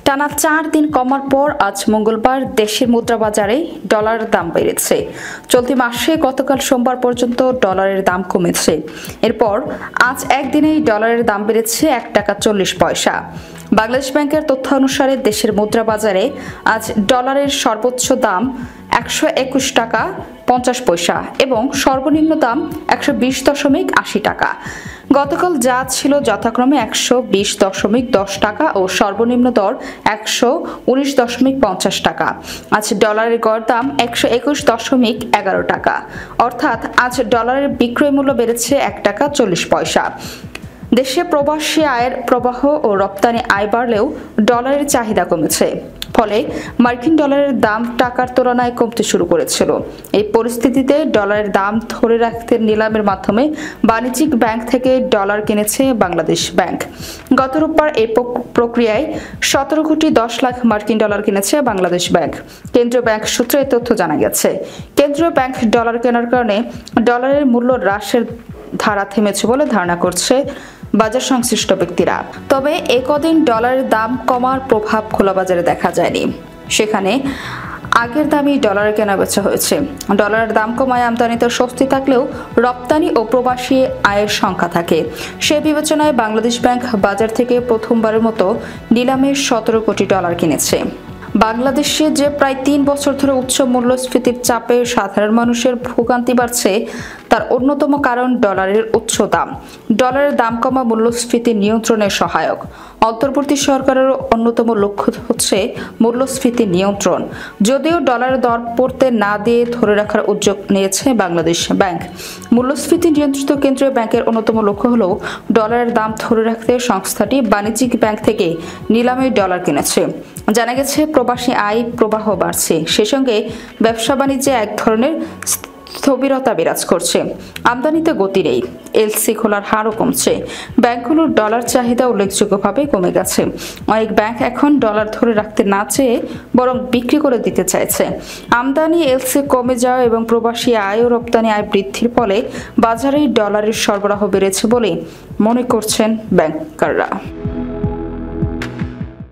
টানা 4 দিন কমার পর আজ মঙ্গলবার দেশের মুদ্রা বাজারে ডলারের দাম বেড়েছে। চলতি মাসে গতকাল সোমবার পর্যন্ত ডলারের দাম কমেছে। এরপর আজ একদিনেই ডলারের দাম বেড়েছে 1 টাকা 40 পয়সা। বাংলাদেশ ব্যাংকের তথ্য অনুসারে দেশের মুদ্রা বাজারে আজ ডলারের সর্বোচ্চ দাম 121 টাকা 50 পয়সা এবং সর্বনিম্ন দাম 120.80 টাকা। গতকাল যা ছিল যথাক্রমে 120.10 টাকা ও সর্বনিম্ন দর 119.50 টাকা। আজ ডলারের গড় দাম 121.11 টাকা, অর্থাৎ আজ ডলারের বিক্রয় মূল্য বেড়েছে 1 টাকা 40 পয়সা। দেশে প্রবাসী আয়ের প্রবাহ ও রপ্তানি আয় বাড়লেও ডলারের চাহিদা কমেছে, ফলে মার্কিন ডলারের দাম টাকার তুলনায় কমতে শুরু করেছিল। এই পরিস্থিতিতে ডলারের দাম ধরে রাখতে নিলামের মাধ্যমে বাণিজ্যিক ব্যাংক থেকে ডলার কিনেছে বাংলাদেশ ব্যাংক। গত রোববার এই প্রক্রিয়ায় 17 কোটি 10 লাখ মার্কিন ডলার কিনেছে বাংলাদেশ ব্যাংক। কেন্দ্রীয় ব্যাংক সূত্রে এই তথ্য জানা গেছে। কেন্দ্রীয় ব্যাংক ডলার কেনার কারণে ডলারের মূল্য হ্রাসের ধারা থেমেছে বলে ধারণা করছে বাজার সংশ্লিষ্ট ব্যক্তিরা। তবে এ কদিন ডলারের দাম কমার প্রভাব খোলা বাজারে দেখা যায়নি। সেখানে আগের দামই ডলারের কেনাবেচা হয়েছে। ডলারের দাম কমায় আমদানিতে স্বস্তি থাকলেও রপ্তানি ও প্রবাসী আয়ের সংখ্যা থাকে। সে বিবেচনায় বাংলাদেশ ব্যাংক বাজার থেকে প্রথমবারের মতো নিলামে 17 কোটি ডলার কিনেছে। বাংলাদেশে যে প্রায় 3 বছর ধরে উচ্চ মূল্যস্ফীতির চাপে সাধারণ মানুষের ভোগান্তি বাড়ছে, তার অন্যতম কারণ ডলারের উচ্চ দাম। ডলারের দাম কমা মূল্যস্ফীতি নিয়ন্ত্রণে সহায়ক। অন্তর্বর্তী সরকারের অন্যতম লক্ষ্য হচ্ছে মূল্যস্ফীতি নিয়ন্ত্রণ। যদিও ডলারের দর পড়তে না দিয়ে ধরে রাখার উদ্যোগ নিয়েছে বাংলাদেশ ব্যাংক। মূল্যস্ফীতি নিয়ন্ত্রিত কেন্দ্রীয় ব্যাংকের অন্যতম লক্ষ্য হল ডলারের দাম ধরে রাখতে সংস্থাটি বাণিজ্যিক ব্যাংক থেকে নিলামে ডলার কিনেছে। জানা গেছে প্রবাসী আয় প্রবাহ বাড়ছে, সে সঙ্গে ব্যবসা বাণিজ্যে এক ধরনের স্থবিরতা বিরাজ করছে। আমদানিতে গতি নেই, এলসি খোলার হারও কমছে। ব্যাংকগুলোর ডলার চাহিদা উল্লেখযোগ্যভাবে কমে গেছে। অনেক ব্যাংক এখন ডলার ধরে রাখতে না চেয়ে বরং বিক্রি করে দিতে চাইছে। আমদানি এলসি কমে যাওয়া এবং প্রবাসী আয় ও রপ্তানি আয় বৃদ্ধির ফলে বাজারে ডলারের সরবরাহ বেড়েছে বলে মনে করছেন ব্যাংকাররা।